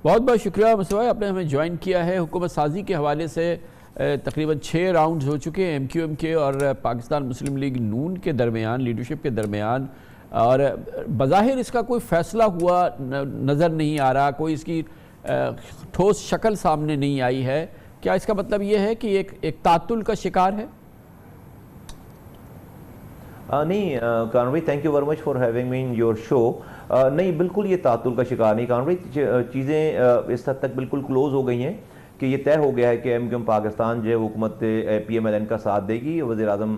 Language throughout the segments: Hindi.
बहुत बहुत शुक्रिया मुस्तफा भाई, आपने हमें ज्वाइन किया है। हुकूमत साजी के हवाले से तकरीबन 6 राउंड्स हो चुके हैं MQM के और पाकिस्तान मुस्लिम लीग नून के दरमियान, लीडरशिप के दरमियान, और बज़ाहिर इसका कोई फ़ैसला हुआ नज़र नहीं आ रहा, कोई इसकी ठोस शक्ल सामने नहीं आई है। क्या इसका मतलब ये है कि एक तातुल का शिकार है? नहीं कानून भाई, thank you very much for having me in your show. नहीं, बिल्कुल ये तातुल का शिकार नहीं कानून भाई। चीज़ें इस हद तक बिल्कुल क्लोज हो गई हैं कि ये तय हो गया है कि MQM पाकिस्तान जो है हुकूमत PMLN का साथ देगी, वज़ीर आज़म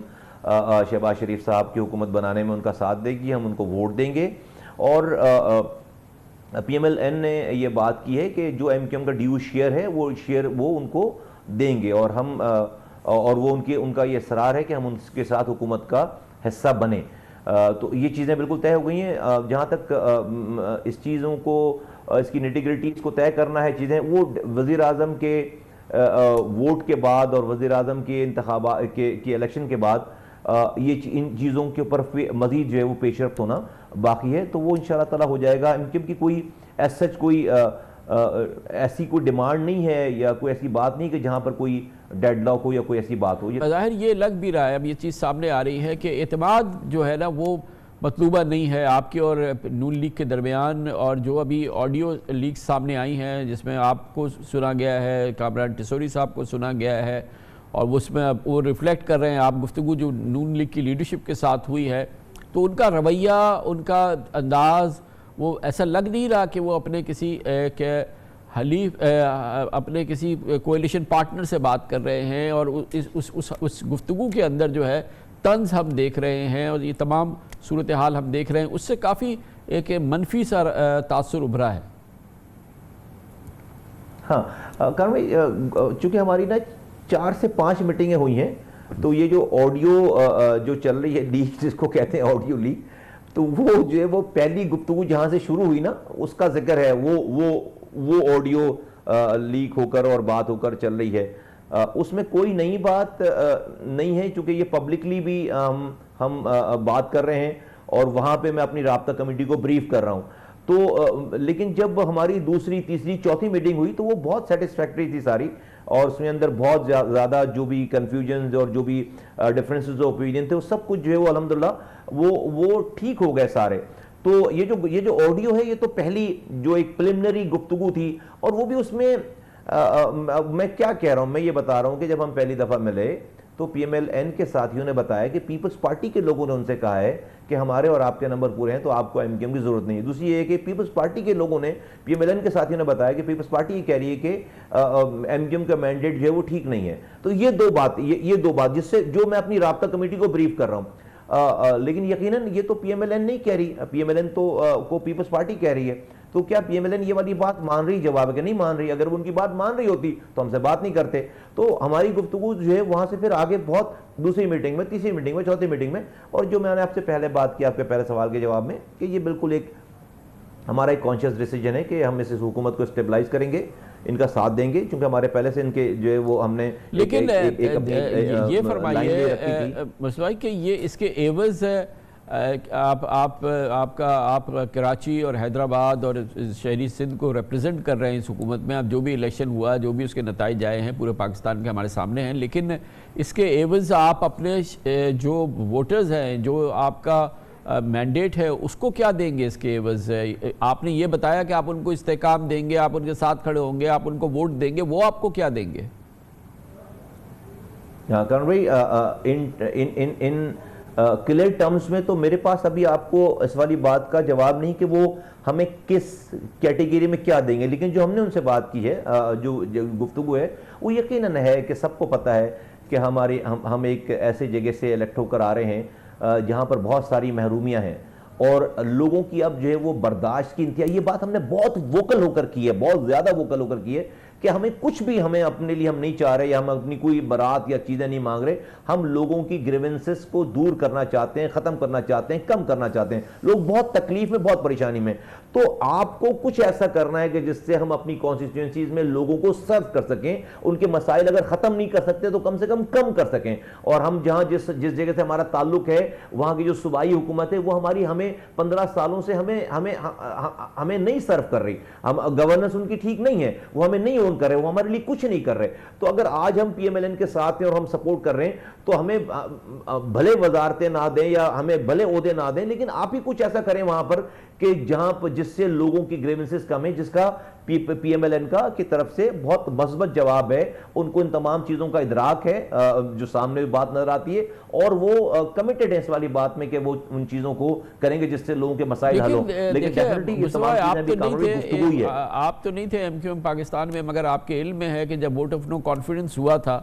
शहबाज शरीफ साहब की हुकूमत बनाने में उनका साथ देगी, हम उनको वोट देंगे। और PMLN ने ये बात की है कि जो MQM का ड्यू शेयर है वो शेयर वो उनको देंगे, और हम और वो उनका ये इसरार है कि हम उनके साथ हुकूमत का हिस्सा बने। तो ये चीज़ें बिल्कुल तय हो गई हैं। जहाँ तक इस चीज़ों को, इसकी निटिग्रिटीज़ को तय करना है चीज़ें, वो वज़ीर आज़म के वोट के बाद और वज़ीर आज़म के इंतखाबा के इलेक्शन के बाद ये इन चीज़ों के ऊपर मज़ीद जो है वो पेशरफ्त होना बाकी है। तो वो इंशाअल्लाह ताला हो जाएगा। MQM की कोई सच कोई ऐसी कोई डिमांड नहीं है या कोई ऐसी बात नहीं कि जहाँ पर कोई डेडलॉक हो या कोई ऐसी बात हो। ज़ाहिर ये लग भी रहा है, अब ये चीज़ सामने आ रही है कि एतमाद जो है ना वो मतलूबा नहीं है आपके और नून लीग के दरमियान। और जो अभी ऑडियो लीक्स सामने आई हैं जिसमें आपको सुना गया है, कामरान टिसोरी साहब को सुना गया है, और उसमें वो रिफ्लेक्ट कर रहे हैं आप गुफ्तगू जो नून लीग की लीडरशिप के साथ हुई है, तो उनका रवैया, उनका अंदाज़, वो ऐसा लग नहीं रहा कि वो अपने किसी के हलीफ अपने किसी कोएलिशन पार्टनर से बात कर रहे हैं। और उस गुफ्तगू के अंदर जो है तंज हम देख रहे हैं और ये तमाम सूरत हाल हम देख रहे हैं, उससे काफ़ी एक मनफी सा तासुर उभरा है। हाँ कारण भाई, चूँकि हमारी ना 4 से 5 मीटिंगें हुई हैं, तो ये जो ऑडियो जो चल रही है लीक, जिसको कहते हैं ऑडियो लीक, तो वो जो है वो पहली गुफ्तगू जहाँ से शुरू हुई ना उसका जिक्र है, वो ऑडियो लीक होकर और बात होकर चल रही है। उसमें कोई नई बात नहीं है, चूँकि ये पब्लिकली भी हम बात कर रहे हैं और वहाँ पे मैं अपनी राब्ता कमेटी को ब्रीफ कर रहा हूँ। तो लेकिन जब हमारी दूसरी, तीसरी, चौथी मीटिंग हुई तो वो बहुत सेटिस्फैक्ट्री थी सारी, और उसमें अंदर बहुत ज़्यादा जो भी कन्फ्यूजन और जो भी डिफरेंसेस ऑफ ओपिनियन थे वो सब कुछ जो है वो अल्हम्दुलिल्लाह वो ठीक हो गए सारे। तो ये जो ऑडियो है ये तो पहली जो एक प्रिलिमिनरी गुफ्तगू थी, और वो भी उसमें मैं क्या कह रहा हूँ, मैं ये बता रहा हूँ कि जब हम पहली दफ़ा मिले तो PMLN के साथियों ने बताया कि पीपल्स पार्टी के लोगों ने उनसे कहा है कि हमारे और आपके नंबर पूरे हैं तो आपको MQM की ज़रूरत नहीं है। दूसरी ये है कि पीपल्स पार्टी के लोगों ने, PMLN के साथियों ने बताया कि पीपल्स पार्टी ये कह रही है कि MQM का मैंडेट जो है वो ठीक नहीं है। तो ये दो बात जिससे जो मैं अपनी राब्ता कमेटी को ब्रीफ कर रहा हूँ। लेकिन यकीनन ये तो PMLN नहीं कह रही, PMLN तो को पीपल्स पार्टी कह रही है। तो क्या PMLN ये वाली बात मान रही? जवाब है कि नहीं मान रही। अगर वो उनकी बात मान रही होती तो हमसे बात नहीं करते। तो हमारी गुफ्तगू जो है वहाँ से फिर आगे बहुत दूसरी मीटिंग में, तीसरी मीटिंग में, चौथी मीटिंग में, और जो मैंने आपसे पहले बात की आपके पहले सवाल के जवाब में कि ये बिल्कुल एक हमारा एक कॉन्शियस डिसीजन है कि हम इस हुकूमत को स्टेबलाइज करेंगे, इनका साथ देंगे, क्योंकि हमारे पहले से इनके जो है वो हमने लेकिन ये फरमाइए मुस्तफा कि ये इसके एवज आप कराची और हैदराबाद और शहरी सिंध को रिप्रेजेंट कर रहे हैं इस हुकूमत में। अब जो भी इलेक्शन हुआ, जो भी उसके नताइज आए हैं पूरे पाकिस्तान के हमारे सामने हैं, लेकिन इसके एवज आप अपने जो वोटर्स हैं, जो आपका मैंडेट है, उसको क्या देंगे इसके एवज? आपने ये बताया कि आप उनको इस्तेकाम देंगे, आप उनके साथ खड़े होंगे, आप उनको वोट देंगे, वो आपको क्या देंगे? करण भाई, इन क्लियर टर्म्स में तो मेरे पास अभी आपको इस वाली बात का जवाब नहीं कि वो हमें किस कैटेगरी में क्या देंगे, लेकिन जो हमने उनसे बात की है, जो गुफ्तगू है, वो यकीनन है कि सबको पता है कि हम एक ऐसे जगह से इलेक्ट होकर आ रहे हैं जहाँ पर बहुत सारी महरूमियाँ हैं और लोगों की अब जो है वो बर्दाश्त की इंतहा। ये बात हमने बहुत वोकल होकर की है, बहुत ज़्यादा वोकल होकर की है कि हमें कुछ भी, हमें अपने लिए हम नहीं चाह रहे, या हम अपनी कोई बारात या चीज़ें नहीं मांग रहे, हम लोगों की ग्रीवेंसेस को दूर करना चाहते हैं, ख़त्म करना चाहते हैं, कम करना चाहते हैं। लोग बहुत तकलीफ में, बहुत परेशानी में, तो आपको कुछ ऐसा करना है कि जिससे हम अपनी कॉन्स्टिट्यूंसीज में लोगों को सर्व कर सकें, उनके मसाइल अगर ख़त्म नहीं कर सकते तो कम से कम कर सकें। और हम जहाँ जिस जगह से हमारा ताल्लुक है, वहाँ की जो सूबाई हुकूमत है वो हमें 15 सालों से हमें नहीं सर्व कर रही। हम गवर्नेंस उनकी ठीक नहीं है, वो हमें नहीं ओन कर रहे, वो हमारे लिए कुछ नहीं कर रहे। तो अगर आज हम PMLN के साथ हैं और हम सपोर्ट कर रहे हैं, तो हमें भले वजारतें ना दें या हमें भले ओहदे ना दें, लेकिन आप ही कुछ ऐसा करें वहां पर कि जहां पर जिससे लोगों की ग्रीवेंसेस कम है, जिसका PMLN का की तरफ से बहुत मस्बत जवाब है, उनको इन तमाम चीज़ों का इदराक है, जो सामने बात नजर आती है, और वो कमिटेड है इस वाली बात में कि वो उन चीज़ों को करेंगे जिससे लोगों के मसाइल हल हो। लेकिन डेफिनेटली ये तमाम चीज़ें भी कानूनी गुफ्तगू ही है। आप तो नहीं थे MQM पाकिस्तान में, मगर आपके इल्म में है कि जब वोट ऑफ नो कॉन्फिडेंस हुआ था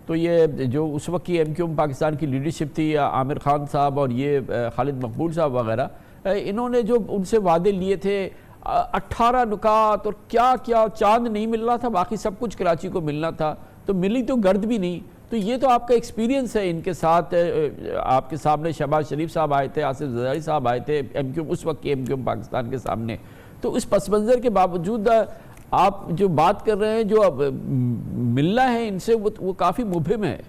तो ये जो उस वक्त की MQM पाकिस्तान की लीडरशिप थी, आमिर खान साहब और ये खालिद मकबूल साहब वगैरह, इन्होंने जो उनसे वादे लिए थे 18 नुकात और क्या क्या, चांद नहीं मिल रहा था, बाकी सब कुछ कराची को मिलना था, तो मिली तो गर्द भी नहीं। तो ये तो आपका एक्सपीरियंस है इनके साथ। आपके सामने शहबाज शरीफ साहब आए थे, आसिफ जरदारी साहब आए थे MQM, उस वक्त के MQM पाकिस्तान के सामने। तो इस पस मंज़र के बावजूद आप जो बात कर रहे हैं, जो अब मिलना है इनसे, वो काफ़ी मुबहिम है।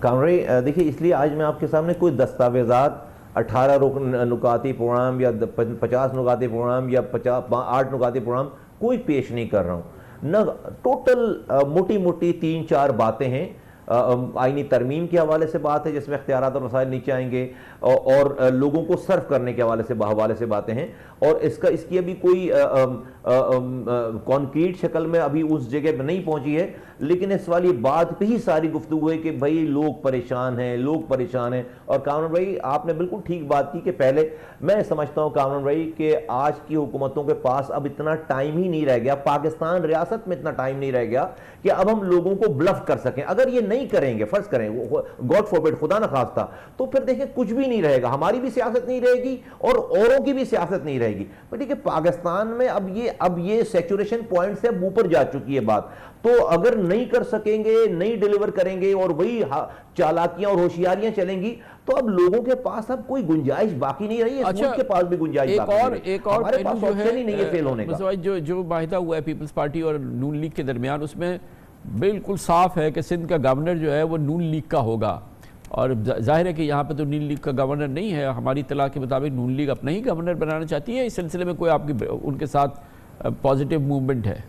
कामरे देखिए, इसलिए आज मैं आपके सामने कोई दस्तावेज़ात 18 नुकाती प्रोग्राम या 50 नुकाती प्रोग्राम या 8 नुकाती प्रोग्राम कोई पेश नहीं कर रहा हूँ न। टोटल मोटी मोटी 3-4 बातें हैं। आईनी तरमीम के हवाले से बात है जिसमें इख्तियारात और वसाइल नीचे आएंगे, और लोगों को सर्व करने के हवाले से बातें हैं, और इसकी अभी कोई कॉन्क्रीट शक्ल में अभी उस जगह पर नहीं पहुंची है। लेकिन इस वाली बात पे ही सारी गुफ्तगू है कि भाई लोग परेशान हैं। और कामरान भाई, आपने बिल्कुल ठीक बात की कि पहले मैं समझता हूँ कामरान भाई कि आज की हुकूमतों के पास अब इतना टाइम ही नहीं रह गया, पाकिस्तान रियासत में इतना टाइम नहीं रह गया कि अब हम लोगों को ब्लफ कर सकें। अगर ये नहीं करेंगे, फर्ज करें, गॉड फॉरबिड, खुदा न खास्ता, तो फिर देखें कुछ भी नहीं रहेगा, हमारी भी सियासत नहीं रहेगी और औरों की भी सियासत नहीं रहेगी। पर देखिए, पाकिस्तान में अब ये सैचुरेशन पॉइंट से अब ऊपर जा चुकी है बात। तो अगर नहीं कर सकेंगे, नहीं डिलीवर करेंगे और वही चालाकियां और होशियारियां चलेंगी, तो अब लोगों के पास अब कोई गुंजाइश बाकी नहीं रही है। अच्छा, के पास भी गुंजाइश एक और हमारे पास ऑप्शन ही नहीं है फेल होने का। जो वाहिदा हुआ है पीपल्स पार्टी और नून लीग के दरमियान, उसमें बिल्कुल साफ है कि सिंध का गवर्नर जो है वो नून लीग का होगा, और जाहिर है कि यहाँ पे तो नून लीग का गवर्नर नहीं है। हमारी इत्तला के मुताबिक नून लीग अपना ही गवर्नर बनाना चाहती है। इस सिलसिले में कोई आपकी उनके साथ पॉजिटिव मूवमेंट है?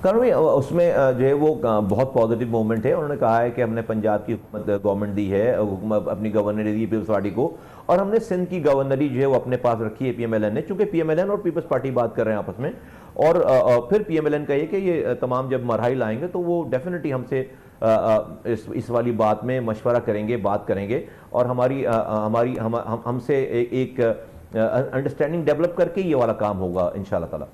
कारण उसमें जो है वो बहुत पॉजिटिव मूवमेंट है। उन्होंने कहा है कि हमने पंजाब की गवर्नमेंट दी है, हुकूमत अपनी गवर्नरी दी पीपल्स पार्टी को, और हमने सिंध की गवर्नरी जो है वो अपने पास रखी है PMLN ने। चूंकि PMLN और पीपल्स पार्टी बात कर रहे हैं आपस में, और फिर PMLN कहिए कि ये तमाम जब मरहल आएंगे तो वो डेफिनेटली हमसे इस वाली बात में मशवरा करेंगे, बात करेंगे, और हमसे एक अंडरस्टैंडिंग डेवलप करके ये वाला काम होगा इंशाअल्लाह ताला।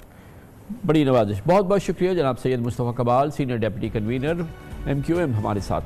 बड़ी नवाजिश। बहुत बहुत शुक्रिया जनाब सैयद मुस्तफ़ा कमाल, सीनियर डिप्टी कन्वीनर MQM, हमारे साथ थे।